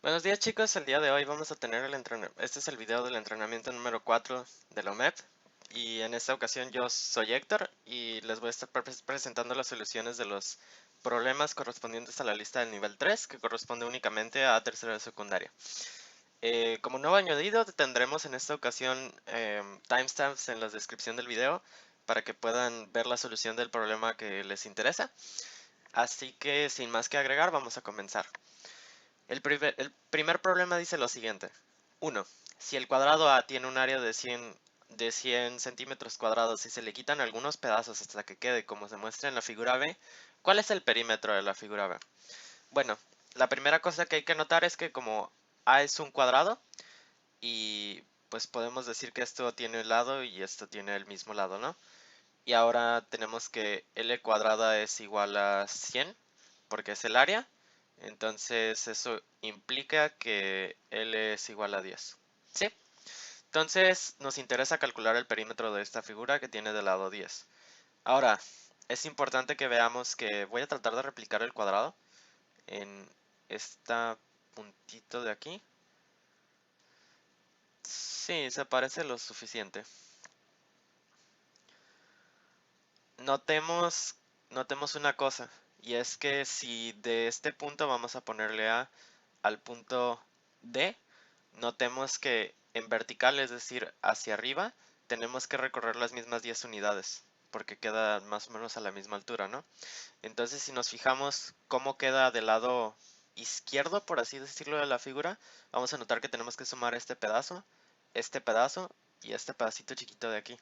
Buenos días chicos, el día de hoy vamos a tener este es el video del entrenamiento número 4 de la OMEP y en esta ocasión yo soy Héctor y les voy a estar presentando las soluciones de los problemas correspondientes a la lista del nivel 3 que corresponde únicamente a tercero de secundaria. Como nuevo añadido tendremos en esta ocasión timestamps en la descripción del video para que puedan ver la solución del problema que les interesa. Así que sin más que agregar vamos a comenzar. El primer problema dice lo siguiente. 1. Si el cuadrado A tiene un área de 100 centímetros cuadrados y se le quitan algunos pedazos hasta que quede como se muestra en la figura B, ¿cuál es el perímetro de la figura B? Bueno, la primera cosa que hay que notar es que como A es un cuadrado y pues podemos decir que esto tiene un lado y esto tiene el mismo lado, ¿no? Y ahora tenemos que L cuadrada es igual a 100 porque es el área. Entonces eso implica que L es igual a 10. ¿Sí? Entonces nos interesa calcular el perímetro de esta figura que tiene de lado 10. Ahora, es importante que veamos que voy a tratar de replicar el cuadrado en este puntito de aquí. Sí, se parece lo suficiente. Notemos, notemos una cosa, y es que si de este punto vamos a ponerle A al punto D, notemos que en vertical, es decir, hacia arriba, tenemos que recorrer las mismas 10 unidades, porque queda más o menos a la misma altura, ¿no? Entonces, si nos fijamos cómo queda del lado izquierdo, por así decirlo, de la figura, vamos a notar que tenemos que sumar este pedazo y este pedacito chiquito de aquí.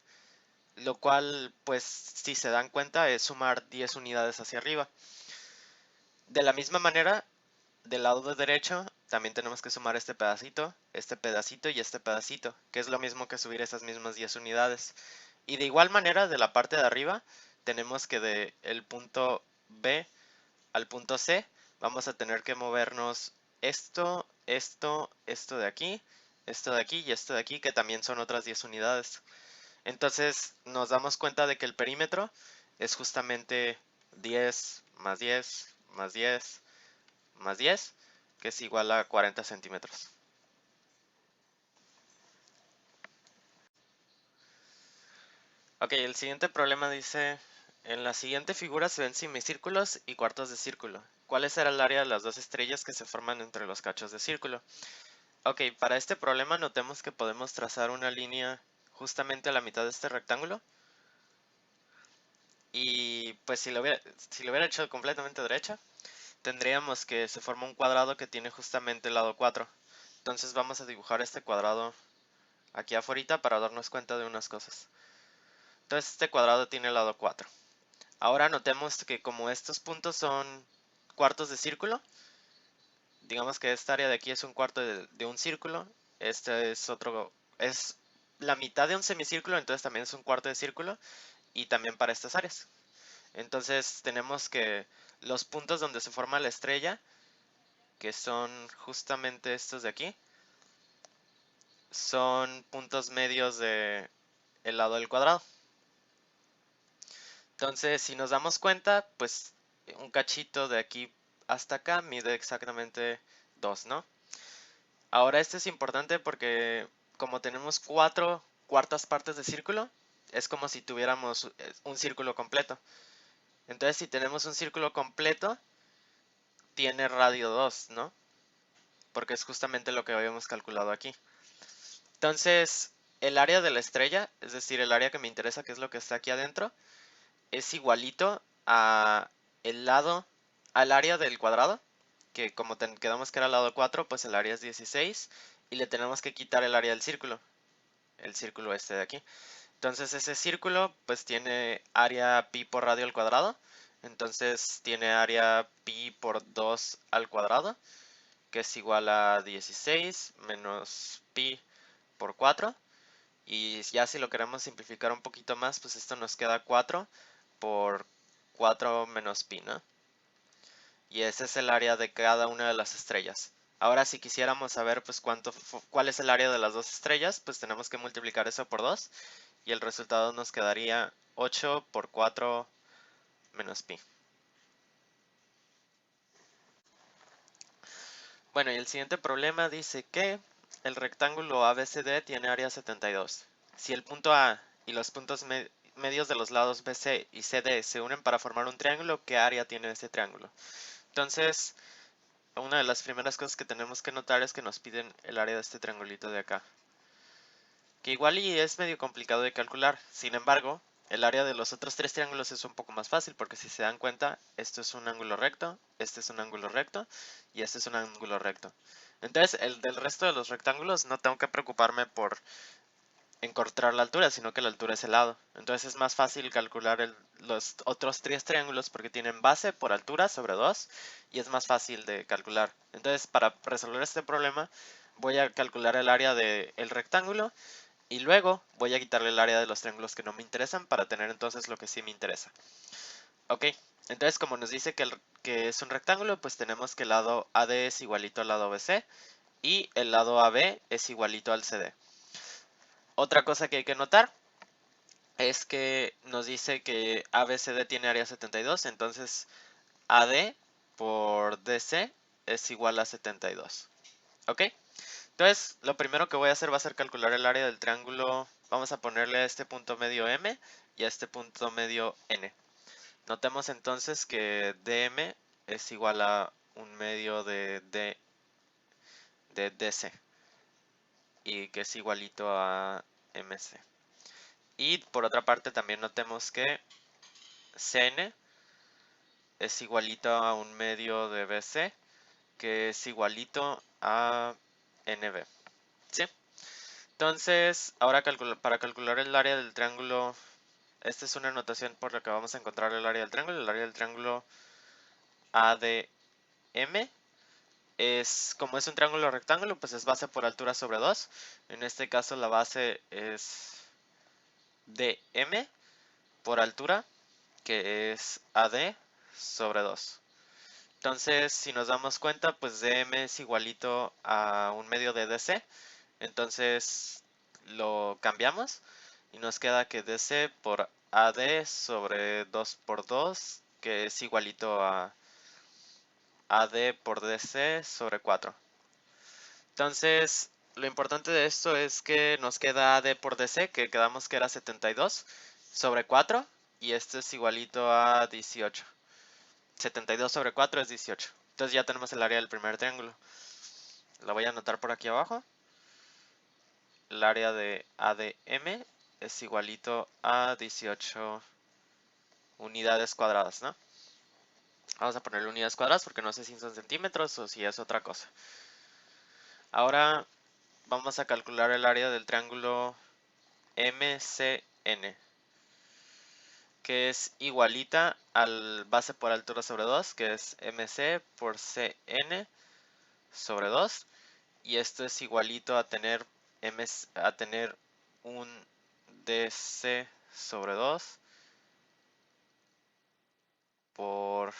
Lo cual, pues, si se dan cuenta, es sumar 10 unidades hacia arriba. De la misma manera, del lado derecho también tenemos que sumar este pedacito y este pedacito, que es lo mismo que subir esas mismas 10 unidades. Y de igual manera, de la parte de arriba, tenemos que de el punto B al punto C, vamos a tener que movernos esto de aquí y esto de aquí, que también son otras 10 unidades. Entonces nos damos cuenta de que el perímetro es justamente 10 más 10 más 10 más 10, que es igual a 40 centímetros. Ok, el siguiente problema dice, en la siguiente figura se ven semicírculos y cuartos de círculo. ¿Cuál será el área de las dos estrellas que se forman entre los cachos de círculo? Ok, para este problema notemos que podemos trazar una línea justamente a la mitad de este rectángulo. Y pues si lo hubiera hecho completamente derecha, tendríamos que se forma un cuadrado que tiene justamente el lado 4. Entonces vamos a dibujar este cuadrado aquí afuera para darnos cuenta de unas cosas. Entonces este cuadrado tiene el lado 4. Ahora notemos que como estos puntos son cuartos de círculo, digamos que esta área de aquí es un cuarto de un círculo, este es la mitad de un semicírculo, entonces también es un cuarto de círculo, y también para estas áreas. Entonces tenemos que los puntos donde se forma la estrella, que son justamente estos de aquí, son puntos medios de el lado del cuadrado. Entonces, si nos damos cuenta, pues un cachito de aquí hasta acá mide exactamente 2, ¿no? Ahora esto es importante porque como tenemos 4 cuartas partes de círculo, es como si tuviéramos un círculo completo. Entonces, si tenemos un círculo completo, tiene radio 2, ¿no? Porque es justamente lo que habíamos calculado aquí. Entonces, el área de la estrella, es decir, el área que me interesa, que es lo que está aquí adentro, es igualito a el lado, al área del cuadrado, que como quedamos que era el lado 4, pues el área es 16, y le tenemos que quitar el área del círculo, el círculo este de aquí. Entonces ese círculo pues tiene área pi por radio al cuadrado, entonces tiene área pi por 2 al cuadrado, que es igual a 16 menos pi por 4. Y ya si lo queremos simplificar un poquito más, pues esto nos queda 4 por 4 menos pi, ¿no? Y ese es el área de cada una de las estrellas. Ahora si quisiéramos saber pues cuál es el área de las dos estrellas, pues tenemos que multiplicar eso por 2 y el resultado nos quedaría 8 por 4 menos pi. Bueno, y el siguiente problema dice que el rectángulo ABCD tiene área 72. Si el punto A y los puntos medios de los lados BC y CD se unen para formar un triángulo, ¿qué área tiene ese triángulo? Entonces, una de las primeras cosas que tenemos que notar es que nos piden el área de este triangulito de acá. Que igual y es medio complicado de calcular. Sin embargo, el área de los otros tres triángulos es un poco más fácil porque si se dan cuenta, esto es un ángulo recto, este es un ángulo recto y este es un ángulo recto. Entonces, el del resto de los rectángulos no tengo que preocuparme por encontrar la altura, sino que la altura es el lado. Entonces es más fácil calcular los otros tres triángulos porque tienen base por altura sobre 2 y es más fácil de calcular. Entonces, para resolver este problema, voy a calcular el área del rectángulo y luego voy a quitarle el área de los triángulos que no me interesan para tener entonces lo que sí me interesa. Ok, entonces como nos dice que es un rectángulo, pues tenemos que el lado AD es igualito al lado BC y el lado AB es igualito al CD. Otra cosa que hay que notar es que nos dice que ABCD tiene área 72, entonces AD por DC es igual a 72. ¿Ok? Entonces, lo primero que voy a hacer va a ser calcular el área del triángulo. Vamos a ponerle a este punto medio M y a este punto medio N. Notemos entonces que DM es igual a un medio de DC y que es igualito a MC. Y por otra parte también notemos que CN es igualito a un medio de BC que es igualito a NB. ¿Sí? Entonces, ahora para calcular el área del triángulo, esta es una notación por la que vamos a encontrar el área del triángulo. El área del triángulo ADM es, como es un triángulo rectángulo, pues es base por altura sobre 2. En este caso la base es DM por altura, que es AD sobre 2. Entonces, si nos damos cuenta, pues DM es igualito a un medio de DC. Entonces, lo cambiamos y nos queda que DC por AD sobre 2 por 2, que es igualito a AD por DC sobre 4. Entonces, lo importante de esto es que nos queda AD por DC, que quedamos que era 72 sobre 4, y esto es igualito a 18. 72 sobre 4 es 18. Entonces ya tenemos el área del primer triángulo. La voy a anotar por aquí abajo. El área de ADM es igualito a 18 unidades cuadradas, ¿no? Vamos a ponerle unidades cuadradas porque no sé si son centímetros o si es otra cosa. Ahora vamos a calcular el área del triángulo MCN, que es igualita al base por altura sobre 2, que es MC por CN sobre 2. Y esto es igualito a tener, un DC sobre 2 por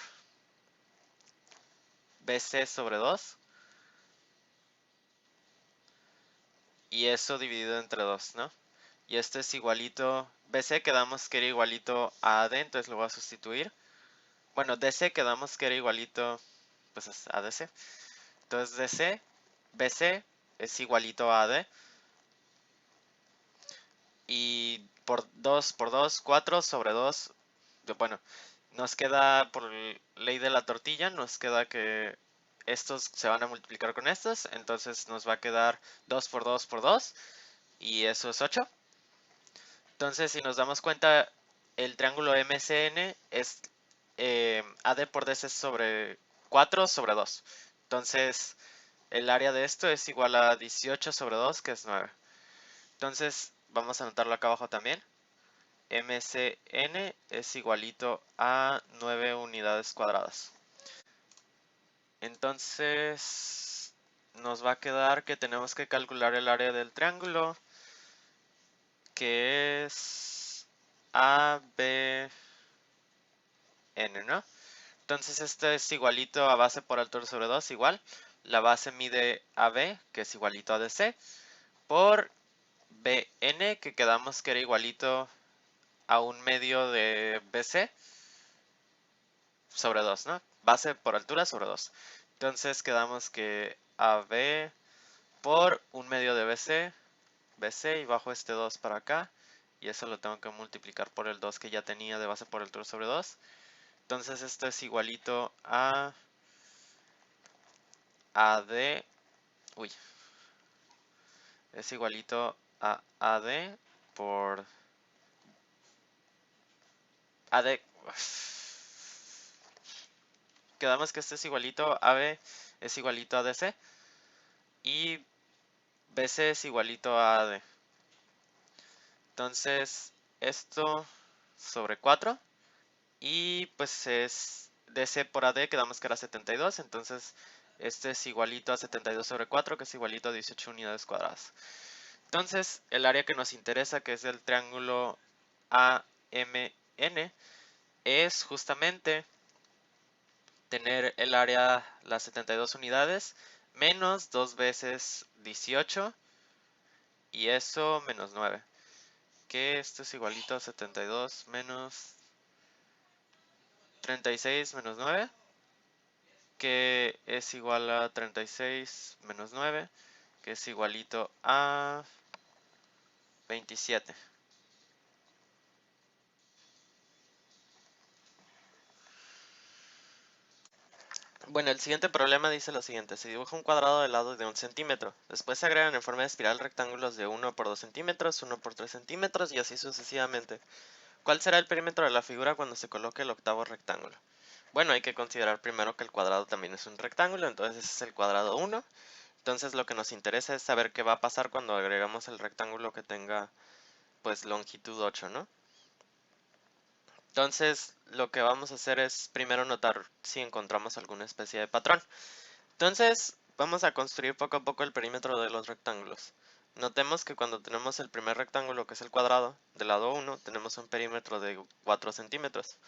BC sobre 2. Y eso dividido entre 2, ¿no? Y esto es igualito, BC quedamos que era igualito a AD, entonces lo voy a sustituir. Bueno, DC quedamos que era igualito, pues es ADC. Entonces DC, BC es igualito a AD. Y por 2, 4 sobre 2. Bueno, nos queda por ley de la tortilla, nos queda que estos se van a multiplicar con estos. Entonces nos va a quedar 2 por 2 por 2. Y eso es 8. Entonces, si nos damos cuenta, el triángulo MCN es AD por DC sobre 4 sobre 2. Entonces, el área de esto es igual a 18 sobre 2, que es 9. Entonces, vamos a anotarlo acá abajo también. MCN es igualito a 9 unidades cuadradas. Entonces, nos va a quedar que tenemos que calcular el área del triángulo, que es ABN, ¿no? Entonces esto es igualito a base por altura sobre 2, igual. La base mide AB, que es igualito a DC, por BN, que quedamos que era igualito a un medio de BC sobre 2, ¿no? Base por altura sobre 2. Entonces quedamos que AB por un medio de BC y bajo este 2 para acá. Y eso lo tengo que multiplicar por el 2 que ya tenía de base por el 3 sobre 2. Entonces esto es igualito a AD. Uy. Es igualito a AD por AD. Quedamos que este es igualito a AB es igualito a DC. Y BC es igualito a AD. Entonces esto sobre 4. Y pues es DC por AD, quedamos que era 72, entonces este es igualito a 72 sobre 4, que es igualito a 18 unidades cuadradas. Entonces, el área que nos interesa, que es el triángulo AMN, es justamente tener el área, las 72 unidades, menos 2 veces 18, y eso menos 9. Que esto es igualito a 72 menos 36 menos 9. Que es igual a 36 menos 9, que es igualito a 27. Bueno, el siguiente problema dice lo siguiente: se dibuja un cuadrado de lado de 1 centímetro. Después se agregan en forma de espiral rectángulos de 1 por 2 centímetros, 1 por 3 centímetros y así sucesivamente. ¿Cuál será el perímetro de la figura cuando se coloque el octavo rectángulo? Bueno, hay que considerar primero que el cuadrado también es un rectángulo, entonces ese es el cuadrado 1. Entonces lo que nos interesa es saber qué va a pasar cuando agregamos el rectángulo que tenga pues longitud 8, ¿no? Entonces, lo que vamos a hacer es primero notar si encontramos alguna especie de patrón. Entonces, vamos a construir poco a poco el perímetro de los rectángulos. Notemos que cuando tenemos el primer rectángulo, que es el cuadrado, del lado 1, tenemos un perímetro de 4 centímetros.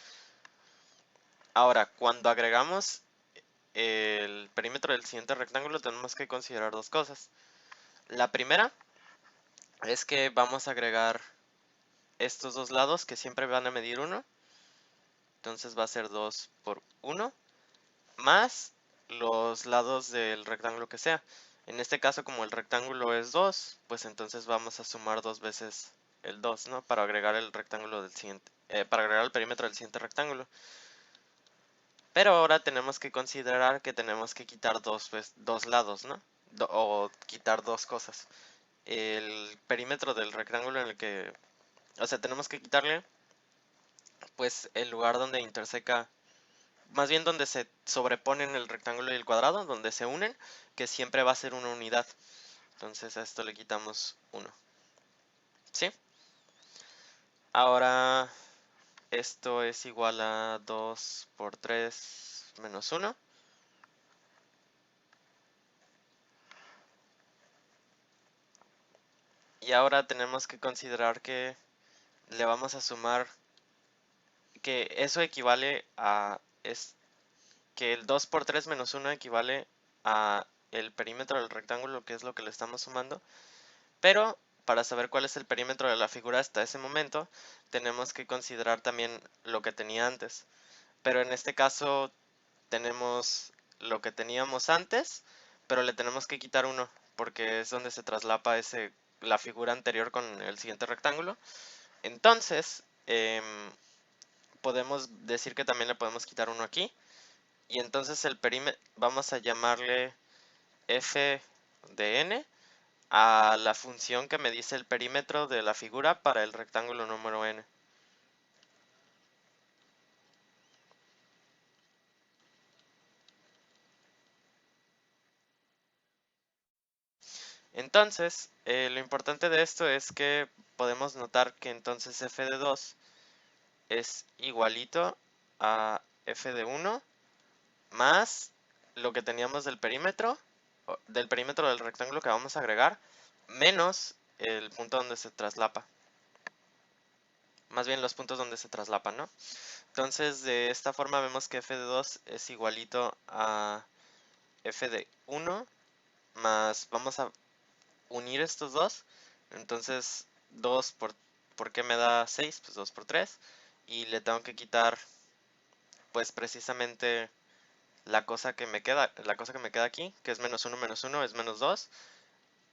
Ahora, cuando agregamos el perímetro del siguiente rectángulo, tenemos que considerar dos cosas. La primera es que vamos a agregar estos dos lados que siempre van a medir 1. Entonces va a ser 2 por 1. Más los lados del rectángulo que sea. En este caso, como el rectángulo es 2, pues entonces vamos a sumar dos veces el 2, ¿no? Para agregar el rectángulo del siguiente, para agregar el perímetro del siguiente rectángulo. Pero ahora tenemos que considerar que tenemos que quitar dos lados, ¿no? O quitar dos cosas. El perímetro del rectángulo en el que, o sea, tenemos que quitarle, pues, el lugar donde interseca, más bien donde se sobreponen el rectángulo y el cuadrado, donde se unen, que siempre va a ser una unidad. Entonces a esto le quitamos 1. ¿Sí? Ahora esto es igual a 2 por 3 menos 1. Y ahora tenemos que considerar que le vamos a sumar, que eso equivale a, que el 2 por 3 menos 1 equivale a el perímetro del rectángulo, que es lo que le estamos sumando. Pero para saber cuál es el perímetro de la figura hasta ese momento, tenemos que considerar también lo que tenía antes. Pero en este caso tenemos lo que teníamos antes, pero le tenemos que quitar 1, porque es donde se traslapa la figura anterior con el siguiente rectángulo. Entonces, podemos decir que también le podemos quitar 1 aquí. Y entonces el perímetro, vamos a llamarle f de n a la función que me dice el perímetro de la figura para el rectángulo número n. Entonces, lo importante de esto es que podemos notar que entonces f de 2 es igualito a f de 1 más lo que teníamos del perímetro del rectángulo que vamos a agregar, menos el punto donde se traslapa. Más bien los puntos donde se traslapan, ¿no? Entonces, de esta forma vemos que f de 2 es igualito a f de 1 más, vamos a unir estos dos. Entonces, 2 ¿por qué me da 6? Pues 2 por 3. Y le tengo que quitar, pues precisamente la cosa que me queda aquí, que es menos 1 es menos 2,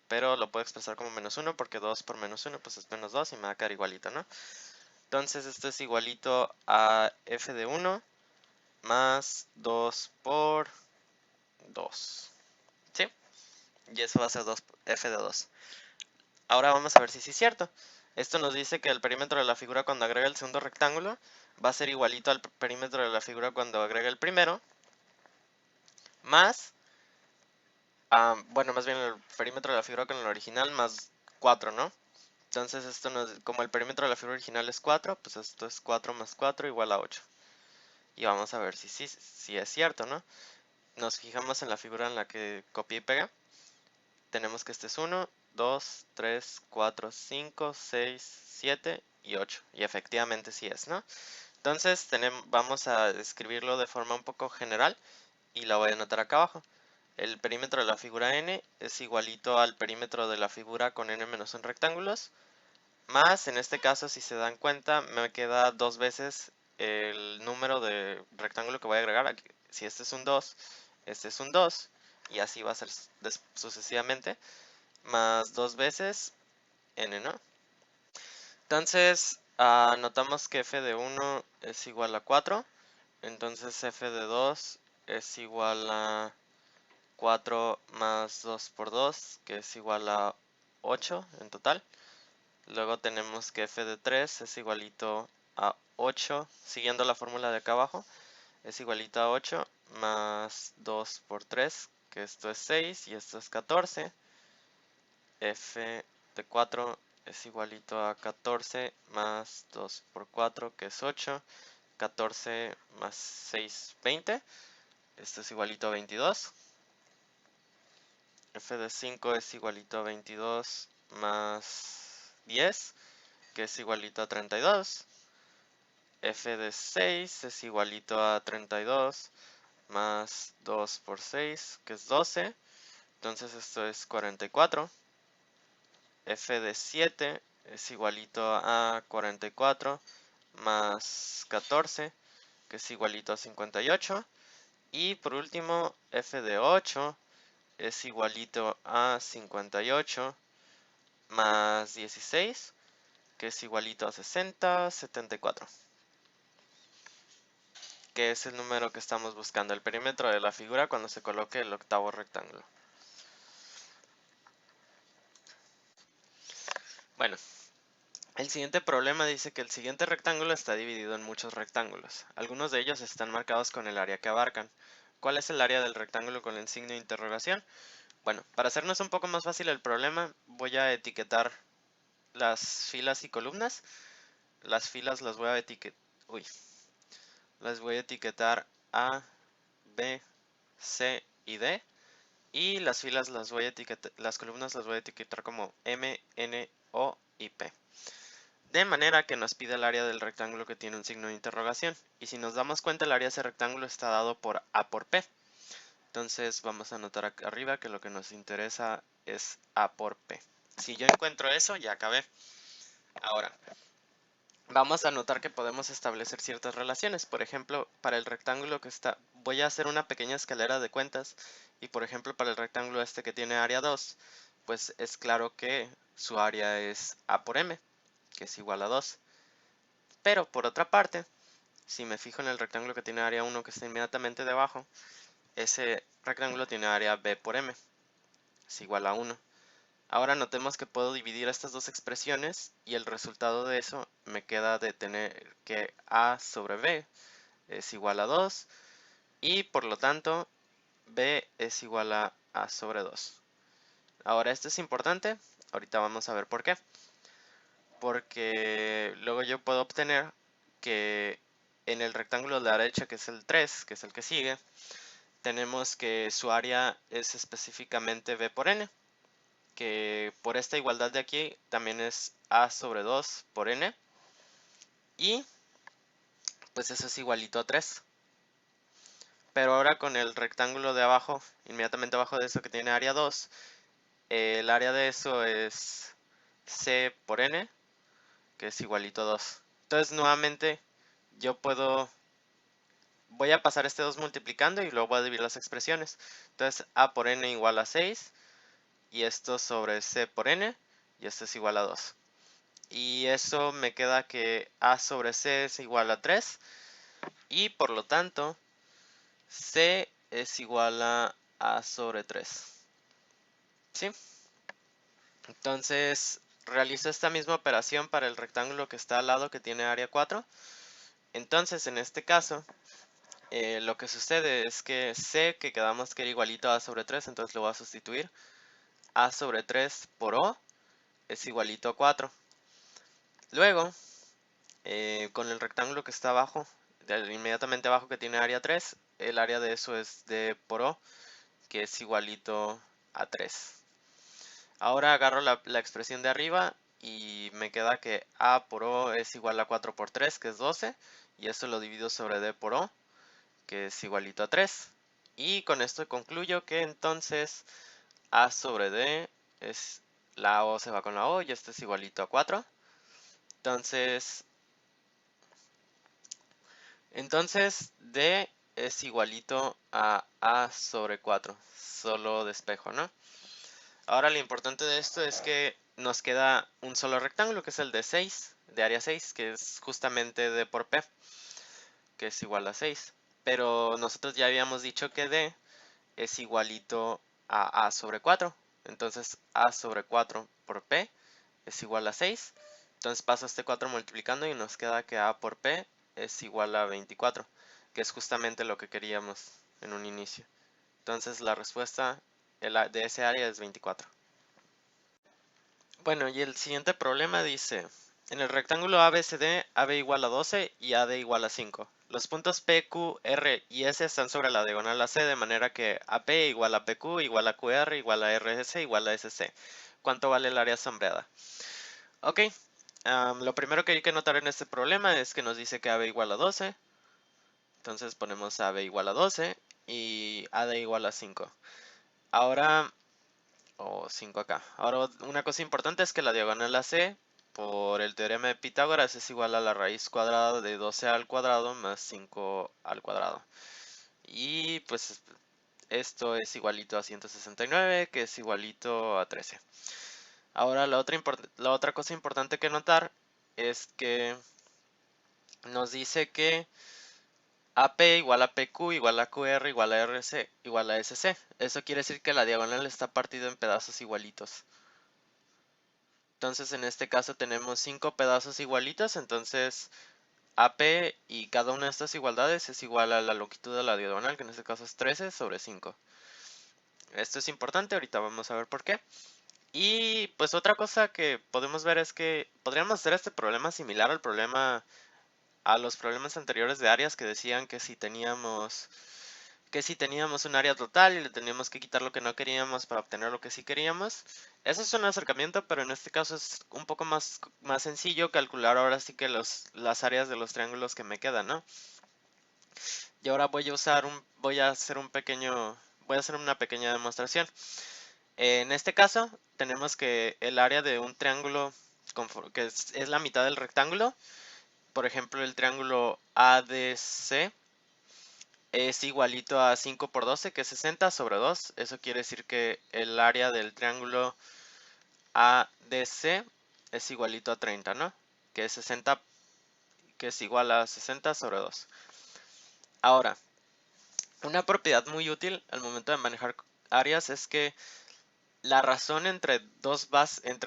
pero lo puedo expresar como menos 1 porque 2 por menos 1 pues es menos 2 y me va a quedar igualito, ¿no? Entonces esto es igualito a f de 1 más 2 por 2, ¿sí? Y eso va a ser f de 2. Ahora vamos a ver si sí es cierto. Esto nos dice que el perímetro de la figura cuando agrega el segundo rectángulo va a ser igualito al perímetro de la figura cuando agrega el primero, más, bueno, más bien el perímetro de la figura con el original más 4, ¿no? Entonces esto como el perímetro de la figura original es 4, pues esto es 4 más 4 igual a 8. Y vamos a ver si es cierto, ¿no? Nos fijamos en la figura en la que copié y pegué. Tenemos que este es 1, 2, 3, 4, 5, 6, 7 y 8. Y efectivamente sí es, ¿no? Entonces vamos a escribirlo de forma un poco general y la voy a anotar acá abajo. El perímetro de la figura n es igualito al perímetro de la figura con n menos 1 rectángulos, más, en este caso, si se dan cuenta, me queda dos veces el número de rectángulo que voy a agregar. Aquí, si este es un 2, este es un 2, y así va a ser sucesivamente, más dos veces n, ¿no? Entonces, notamos que f de 1 es igual a 4, entonces f de 2 es igual a 4 más 2 por 2, que es igual a 8 en total. Luego tenemos que f de 3 es igualito a 8, siguiendo la fórmula de acá abajo, es igualito a 8 más 2 por 3, que esto es 6 y esto es 14. F de 4 es igualito a 14 más 2 por 4, que es 8. 14 más 6, 20. Esto es igualito a 22. F de 5 es igualito a 22 más 10, que es igualito a 32. F de 6 es igualito a 32 más 2 por 6, que es 12. Entonces esto es 44. F de 7 es igualito a 44 más 14, que es igualito a 58. Y por último, F de 8 es igualito a 58 más 16, que es igualito a 60, 74. Que es el número que estamos buscando, el perímetro de la figura cuando se coloque el octavo rectángulo. Bueno, el siguiente problema dice que el siguiente rectángulo está dividido en muchos rectángulos. Algunos de ellos están marcados con el área que abarcan. ¿Cuál es el área del rectángulo con el signo de interrogación? Bueno, para hacernos un poco más fácil el problema, voy a etiquetar las filas y columnas. Las filas las voy a etiquetar A, B, C y D. Y las filas las columnas las voy a etiquetar como M, N, O y P. De manera que nos pide el área del rectángulo que tiene un signo de interrogación. Y si nos damos cuenta, el área de ese rectángulo está dado por A por P. Entonces vamos a anotar acá arriba que lo que nos interesa es A por P. Si yo encuentro eso, ya acabé. Ahora, vamos a notar que podemos establecer ciertas relaciones. Por ejemplo, para el rectángulo que está, voy a hacer una pequeña escalera de cuentas. Y por ejemplo, para el rectángulo este que tiene área 2, pues es claro que su área es A por M, que es igual a 2. Pero por otra parte, si me fijo en el rectángulo que tiene área 1 que está inmediatamente debajo, ese rectángulo tiene área B por M, es igual a 1. Ahora notemos que puedo dividir estas dos expresiones y el resultado de eso me queda de tener que A sobre B es igual a 2 y por lo tanto B es igual a A sobre 2. Ahora esto es importante, ahorita vamos a ver por qué. Porque luego yo puedo obtener que en el rectángulo de la derecha, que es el 3, que es el que sigue, tenemos que su área es específicamente B por N, que por esta igualdad de aquí también es A sobre 2 por N, y pues eso es igualito a 3. Pero ahora con el rectángulo de abajo, inmediatamente abajo de eso que tiene área 2, el área de eso es C por N, que es igualito a 2. Entonces nuevamente yo puedo voy a pasar este 2 multiplicando y luego voy a dividir las expresiones. Entonces a por n igual a 6 y esto sobre c por n y esto es igual a 2. Y eso me queda que a sobre c es igual a 3 y por lo tanto c es igual a sobre 3. ¿Sí? Entonces realizo esta misma operación para el rectángulo que está al lado que tiene área 4. Entonces en este caso lo que sucede es que c que quedamos que era igualito a sobre 3, entonces lo voy a sustituir. A sobre 3 por o es igualito a 4. Luego con el rectángulo que está abajo, inmediatamente abajo que tiene área 3, el área de eso es d por o, que es igualito a 3. Ahora agarro la expresión de arriba y me queda que a por o es igual a 4 por 3, que es 12, y esto lo divido sobre d por o, que es igualito a 3. Y con esto concluyo que entonces a sobre d es la o se va con la o y esto es igualito a 4. Entonces d es igualito a sobre 4. Solo despejo, ¿no? Ahora lo importante de esto es que nos queda un solo rectángulo, que es el de 6, de área 6, que es justamente d por p, que es igual a 6. Pero nosotros ya habíamos dicho que d es igualito a sobre 4. Entonces a sobre 4 por p es igual a 6. Entonces paso este 4 multiplicando y nos queda que a por p es igual a 24, que es justamente lo que queríamos en un inicio. Entonces la respuesta de ese área es 24. Bueno, y el siguiente problema dice, en el rectángulo ABCD, AB igual a 12 y AD igual a 5. Los puntos P, Q, R y S están sobre la diagonal AC, de manera que AP igual a PQ igual a QR igual a RS igual a SC. ¿Cuánto vale el área sombreada? Ok, lo primero que hay que notar en este problema es que nos dice que AB igual a 12. Entonces ponemos AB igual a 12 y AD igual a 5. Ahora, o 5 acá. Ahora, una cosa importante es que la diagonal AC, por el teorema de Pitágoras, es igual a la raíz cuadrada de 12 al cuadrado más 5 al cuadrado. Y pues esto es igualito a 169, que es igualito a 13. Ahora, la otra cosa importante que notar es que nos dice que AP igual a PQ igual a QR igual a RC igual a SC. Eso quiere decir que la diagonal está partida en pedazos igualitos. Entonces en este caso tenemos 5 pedazos igualitos, entonces AP y cada una de estas igualdades es igual a la longitud de la diagonal, que en este caso es 13 sobre 5. Esto es importante, ahorita vamos a ver por qué. Y pues otra cosa que podemos ver es que podríamos hacer este problema similar a los problemas anteriores de áreas que decían que si teníamos un área total y le teníamos que quitar lo que no queríamos para obtener lo que sí queríamos. Eso es un acercamiento, pero en este caso es un poco más sencillo calcular ahora sí que las áreas de los triángulos que me quedan, ¿no? Y ahora voy a hacer una pequeña demostración. En este caso tenemos que el área de un triángulo que es la mitad del rectángulo, por ejemplo el triángulo ADC, es igualito a 5 por 12, que es 60 sobre 2. Eso quiere decir que el área del triángulo ADC es igualito a 30, ¿no? Que es 60, que es igual a 60 sobre 2. Ahora, una propiedad muy útil al momento de manejar áreas es que la razón entre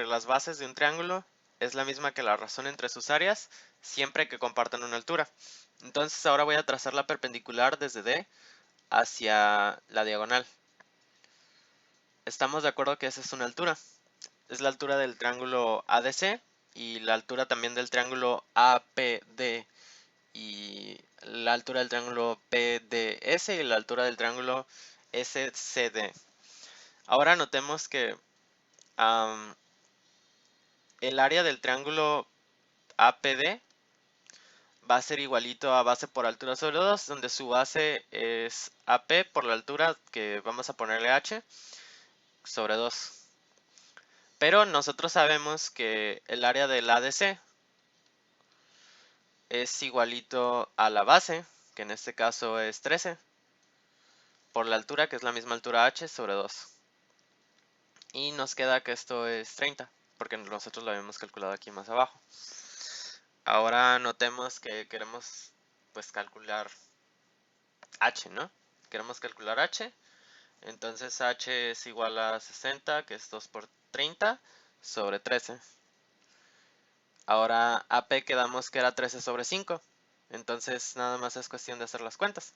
las bases de un triángulo es la misma que la razón entre sus áreas, siempre que compartan una altura. Entonces ahora voy a trazar la perpendicular desde D hacia la diagonal. Estamos de acuerdo que esa es una altura. Es la altura del triángulo ADC y la altura también del triángulo APD y la altura del triángulo PDS y la altura del triángulo SCD. Ahora notemos que el área del triángulo APD va a ser igualito a base por altura sobre 2, donde su base es AP por la altura que vamos a ponerle H sobre 2. Pero nosotros sabemos que el área del ADC es igualito a la base, que en este caso es 13, por la altura, que es la misma altura h sobre 2. Y nos queda que esto es 30, porque nosotros lo habíamos calculado aquí más abajo. Ahora notemos que queremos pues calcular h, ¿no? Queremos calcular h, entonces h es igual a 60, que es 2 por 30, sobre 13. Ahora AP quedamos que era 13 sobre 5, entonces nada más es cuestión de hacer las cuentas.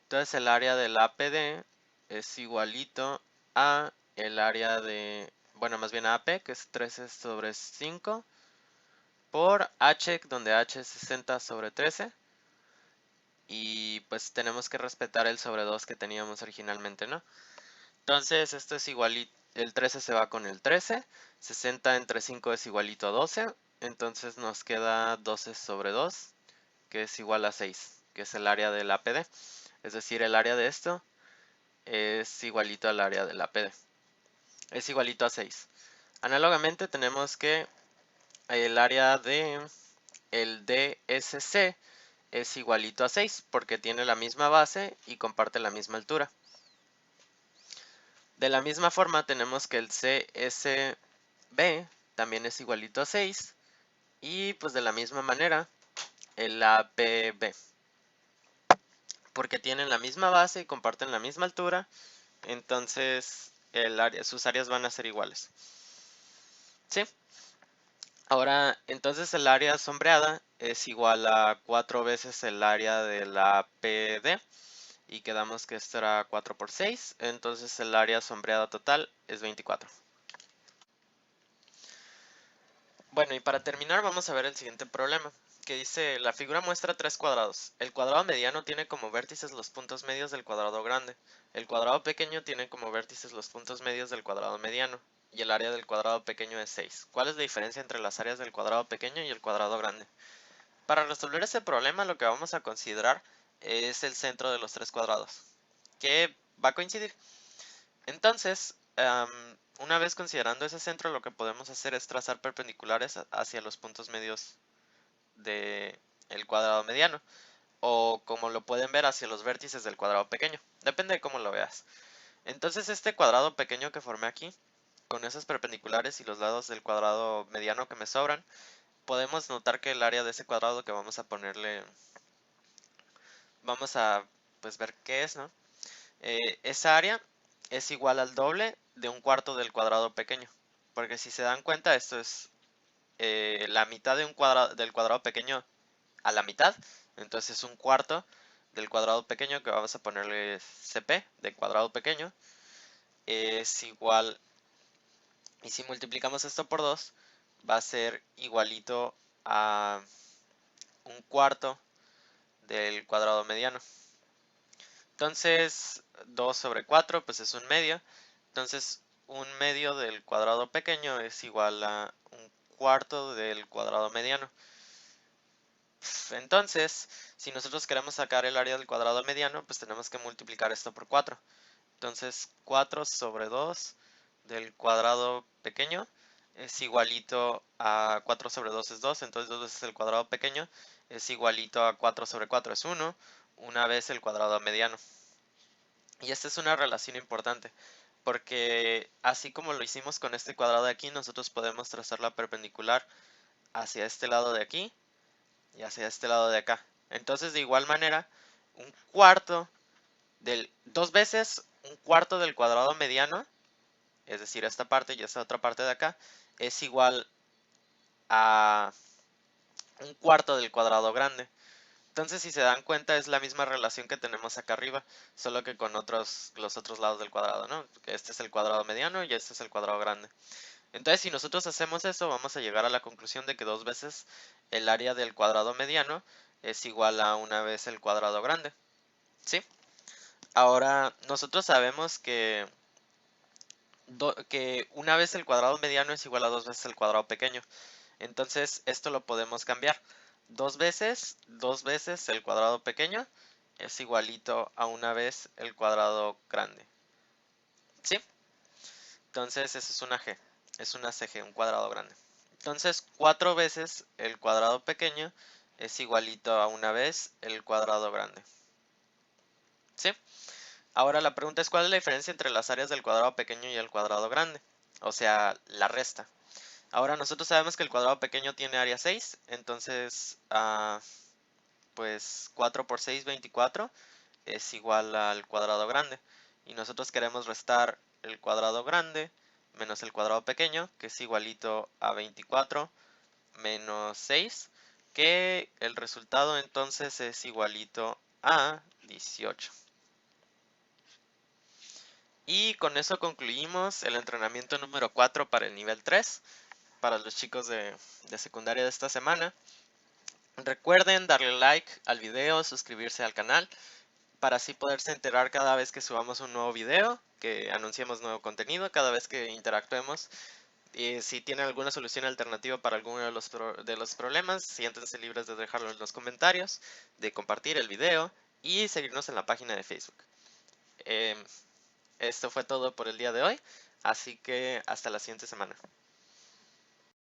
Entonces el área del APD es igualito a el área de, bueno, más bien AP, que es 13 sobre 5, por H, donde H es 60 sobre 13. Y pues tenemos que respetar el sobre 2 que teníamos originalmente, ¿no? Entonces esto es igualito, el 13 se va con el 13, 60 entre 5 es igualito a 12, entonces nos queda 12 sobre 2, que es igual a 6, que es el área del APD. Es decir, el área de esto es igualito al área del APD. Es igualito a 6. Análogamente tenemos que el área de el DSC es igualito a 6 porque tiene la misma base y comparte la misma altura. De la misma forma tenemos que el CSB también es igualito a 6 y pues de la misma manera el APB, porque tienen la misma base y comparten la misma altura, entonces sus áreas van a ser iguales. ¿Sí? Ahora, entonces el área sombreada es igual a 4 veces el área de la PD y quedamos que esto era 4 por 6, entonces el área sombreada total es 24. Bueno, y para terminar vamos a ver el siguiente problema, que dice, la figura muestra tres cuadrados. El cuadrado mediano tiene como vértices los puntos medios del cuadrado grande. El cuadrado pequeño tiene como vértices los puntos medios del cuadrado mediano. Y el área del cuadrado pequeño es 6. ¿Cuál es la diferencia entre las áreas del cuadrado pequeño y el cuadrado grande? Para resolver este problema lo que vamos a considerar es el centro de los tres cuadrados, que va a coincidir. Entonces, una vez considerando ese centro, lo que podemos hacer es trazar perpendiculares hacia los puntos medios del cuadrado mediano, o como lo pueden ver, hacia los vértices del cuadrado pequeño. Depende de cómo lo veas. Entonces, este cuadrado pequeño que formé aquí, con esos perpendiculares y los lados del cuadrado mediano que me sobran, podemos notar que el área de ese cuadrado que vamos a ponerle, vamos a pues ver qué es, ¿no? Esa área es igual al doble de un cuarto del cuadrado pequeño, porque si se dan cuenta esto es la mitad de del cuadrado pequeño a la mitad, entonces es un cuarto del cuadrado pequeño que vamos a ponerle CP de cuadrado pequeño es igual, y si multiplicamos esto por 2 va a ser igualito a un cuarto del cuadrado mediano. Entonces 2 sobre 4 pues es un medio, entonces un medio del cuadrado pequeño es igual a un cuarto del cuadrado mediano. Entonces, si nosotros queremos sacar el área del cuadrado mediano, pues tenemos que multiplicar esto por 4. Entonces 4 sobre 2 del cuadrado pequeño es igualito a 4 sobre 2 es 2, entonces 2 veces el cuadrado pequeño es igualito a 4 sobre 4 es 1, una vez el cuadrado mediano. Y esta es una relación importante, porque así como lo hicimos con este cuadrado de aquí, nosotros podemos trazar la perpendicular hacia este lado de aquí y hacia este lado de acá. Entonces, de igual manera, un cuarto dos veces un cuarto del cuadrado mediano, es decir, esta parte y esta otra parte de acá, es igual a un cuarto del cuadrado grande. Entonces, si se dan cuenta, es la misma relación que tenemos acá arriba, solo que con los otros lados del cuadrado, ¿no? Este es el cuadrado mediano y este es el cuadrado grande. Entonces, si nosotros hacemos eso, vamos a llegar a la conclusión de que dos veces el área del cuadrado mediano es igual a una vez el cuadrado grande. ¿Sí? Ahora, nosotros sabemos que una vez el cuadrado mediano es igual a dos veces el cuadrado pequeño. Entonces, esto lo podemos cambiar. Dos veces el cuadrado pequeño es igualito a una vez el cuadrado grande. ¿Sí? Entonces, eso es una G. Es una CG, un cuadrado grande. Entonces, 4 veces el cuadrado pequeño es igualito a una vez el cuadrado grande. ¿Sí? Ahora la pregunta es, ¿cuál es la diferencia entre las áreas del cuadrado pequeño y el cuadrado grande? O sea, la resta. Ahora nosotros sabemos que el cuadrado pequeño tiene área 6, entonces pues 4 por 6, 24, es igual al cuadrado grande. Y nosotros queremos restar el cuadrado grande menos el cuadrado pequeño, que es igualito a 24 menos 6, que el resultado entonces es igualito a 18. Y con eso concluimos el entrenamiento número 4 para el nivel 3, para los chicos de secundaria de esta semana. Recuerden darle like al video, suscribirse al canal, para así poderse enterar cada vez que subamos un nuevo video, que anunciemos nuevo contenido, cada vez que interactuemos. Y si tienen alguna solución alternativa para alguno de los problemas, siéntense libres de dejarlo en los comentarios, de compartir el video y seguirnos en la página de Facebook. Esto fue todo por el día de hoy, así que hasta la siguiente semana.